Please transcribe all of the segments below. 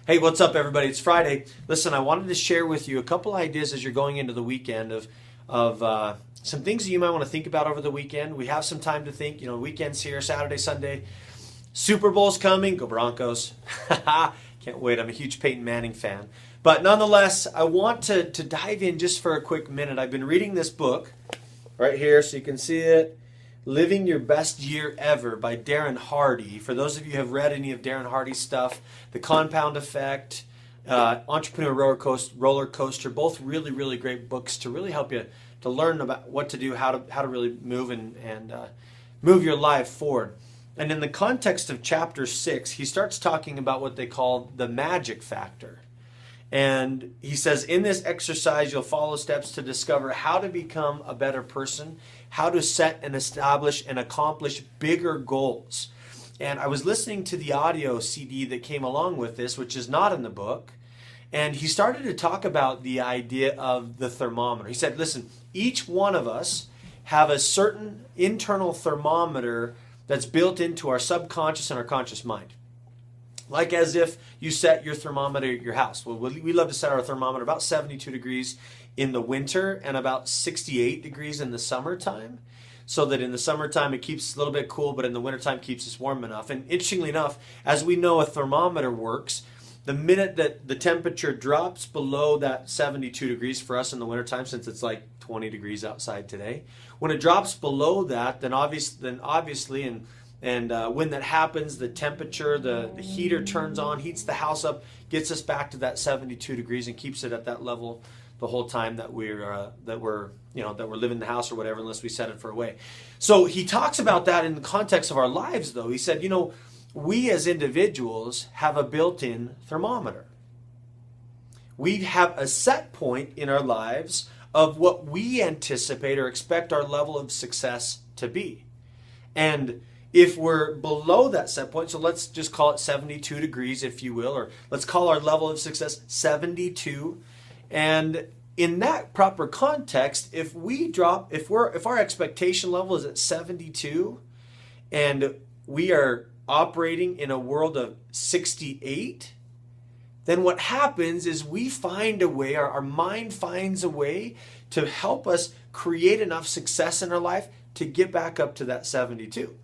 Hey, what's up, everybody? It's Friday. Listen, I wanted to share with you a couple ideas as you're going into the weekend of some things that you might want to think about over the weekend. We have some time to think. Weekend's here, Saturday, Sunday. Super Bowl's coming. Go Broncos. Can't wait. I'm a huge Peyton Manning fan. But nonetheless, I want to dive in just for a quick minute. I've been reading this book right here so you can see it. Living Your Best Year Ever by Darren Hardy. For those of you who have read any of Darren Hardy's stuff, The Compound Effect, Entrepreneur Roller Coaster, both really, really great books to really help you to learn about what to do, how to really move and move your life forward. And in the context of chapter 6, he starts talking about what they call the magic factor. And he says, in this exercise, you'll follow steps to discover how to become a better person, how to set and establish and accomplish bigger goals. And I was listening to the audio CD that came along with this, which is not in the book. And he started to talk about the idea of the thermometer. He said, listen, each one of us have a certain internal thermometer that's built into our subconscious and our conscious mind. Like as if you set your thermometer at your house. Well, we love to set our thermometer about 72 degrees in the winter and about 68 degrees in the summertime. So that in the summertime it keeps us a little bit cool, but in the wintertime keeps us warm enough. And interestingly enough, as we know a thermometer works, the minute that the temperature drops below that 72 degrees for us in the wintertime, since it's like 20 degrees outside today, when it drops below that, then obviously when that happens, the temperature, the heater turns on, heats the house up, gets us back to that 72 degrees and keeps it at that level the whole time that we're living in the house or whatever, unless we set it for away. So he talks about that in the context of our lives, though. He said, we as individuals have a built-in thermometer. We have a set point in our lives of what we anticipate or expect our level of success to be. And if we're below that set point, so let's just call it 72 degrees, if you will, or let's call our level of success 72. And in that proper context, if our expectation level is at 72 and we are operating in a world of 68, then what happens is we find a way, our mind finds a way to help us create enough success in our life to get back up to that 72.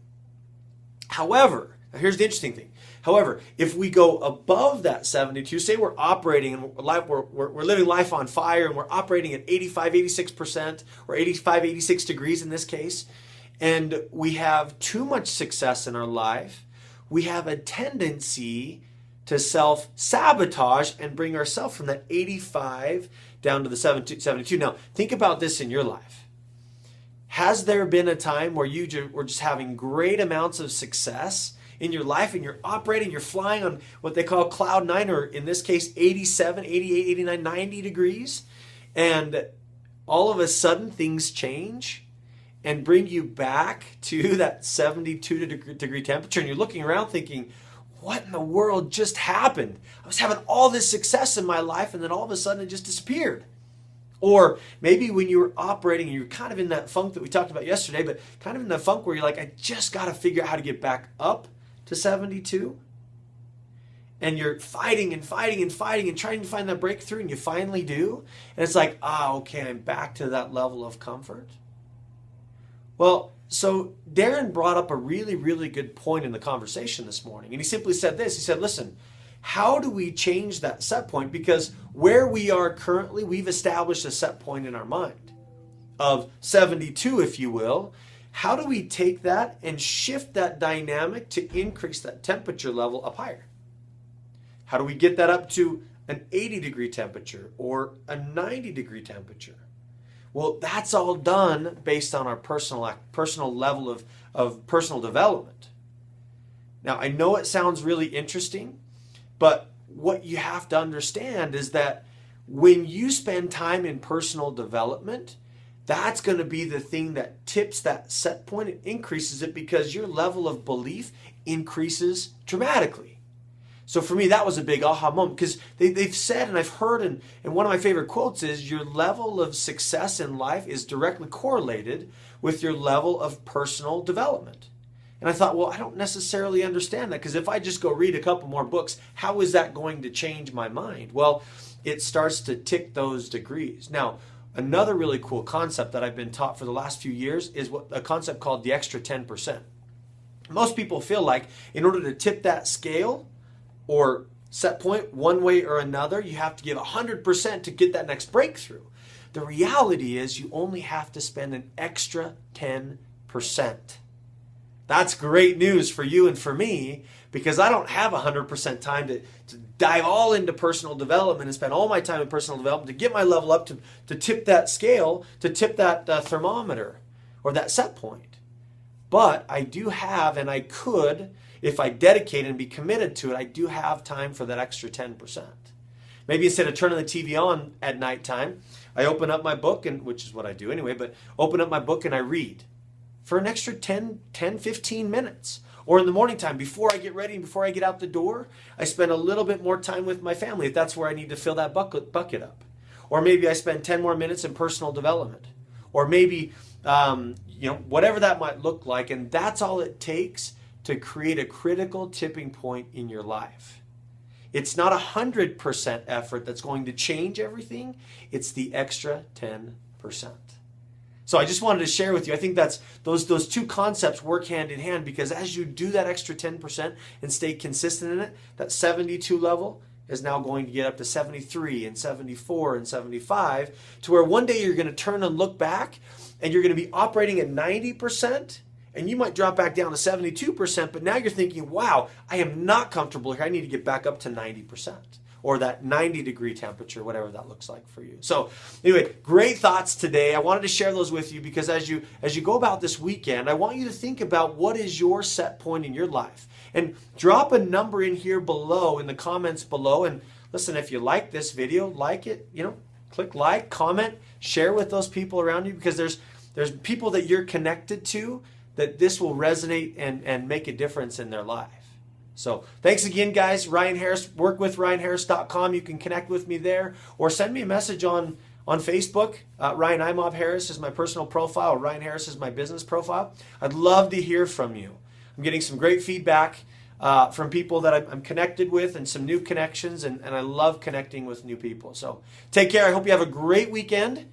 However, here's the interesting thing. However, if we go above that 72, say we're operating and we're living life on fire and we're operating at 85, 86% or 85, 86 degrees in this case, and we have too much success in our life, we have a tendency to self-sabotage and bring ourselves from that 85 down to the 72. Now, think about this in your life. Has there been a time where you were just having great amounts of success in your life and you're operating, you're flying on what they call cloud 9, or in this case 87, 88, 89, 90 degrees, and all of a sudden things change and bring you back to that 72 degree temperature, and you're looking around thinking, what in the world just happened? I was having all this success in my life and then all of a sudden it just disappeared. Or maybe when you were operating, you were kind of in that funk that we talked about yesterday, but kind of in the funk where you're like, I just got to figure out how to get back up to 72. And you're fighting and fighting and fighting and trying to find that breakthrough, and you finally do. And it's like, okay, I'm back to that level of comfort. Well, so Darren brought up a really, really good point in the conversation this morning. And he simply said this. He said, listen, how do we change that set point? Because where we are currently, we've established a set point in our mind of 72, if you will. How do we take that and shift that dynamic to increase that temperature level up higher? How do we get that up to an 80 degree temperature or a 90 degree temperature? Well, that's all done based on our personal level of personal development. Now, I know it sounds really interesting, but what you have to understand is that when you spend time in personal development, that's going to be the thing that tips that set point and increases it, because your level of belief increases dramatically. So for me, that was a big aha moment, because they've said, and I've heard, and one of my favorite quotes is, your level of success in life is directly correlated with your level of personal development. And I thought, well, I don't necessarily understand that, because if I just go read a couple more books, how is that going to change my mind? Well, it starts to tick those degrees. Now, another really cool concept that I've been taught for the last few years is a concept called the extra 10%. Most people feel like in order to tip that scale or set point one way or another, you have to give 100% to get that next breakthrough. The reality is you only have to spend an extra 10%. That's great news for you and for me, because I don't have 100% time to dive all into personal development and spend all my time in personal development to get my level up to tip that scale, to tip that thermometer or that set point. But I do have, and I could, if I dedicate and be committed to it, I do have time for that extra 10%. Maybe instead of turning the TV on at nighttime, I open up my book, and which is what I do anyway, but open up my book and I read for an extra 15 minutes. Or in the morning time, before I get ready and before I get out the door, I spend a little bit more time with my family if that's where I need to fill that bucket up. Or maybe I spend 10 more minutes in personal development. Or maybe, whatever that might look like. And that's all it takes to create a critical tipping point in your life. It's not 100% effort that's going to change everything. It's the extra 10%. So I just wanted to share with you. I think that's those two concepts work hand in hand, because as you do that extra 10% and stay consistent in it, that 72 level is now going to get up to 73 and 74 and 75, to where one day you're going to turn and look back and you're going to be operating at 90%, and you might drop back down to 72%, but now you're thinking, wow, I am not comfortable here. I need to get back up to 90%. Or that 90-degree temperature, whatever that looks like for you. So anyway, great thoughts today. I wanted to share those with you because as you go about this weekend, I want you to think about what is your set point in your life. And drop a number in here below, in the comments below. And listen, if you like this video, like it, click like, comment, share with those people around you, because there's people that you're connected to that this will resonate and make a difference in their life. So thanks again, guys. Ryan Harris, workwithryanharris.com. You can connect with me there, or send me a message on Facebook. Ryan Imhoff Harris is my personal profile. Ryan Harris is my business profile. I'd love to hear from you. I'm getting some great feedback from people that I'm connected with, and some new connections, and I love connecting with new people. So take care. I hope you have a great weekend.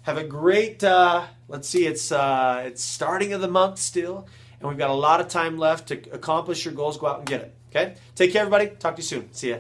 Have a great, it's starting of the month still. And we've got a lot of time left to accomplish your goals. Go out and get it. Okay? Take care, everybody. Talk to you soon. See ya.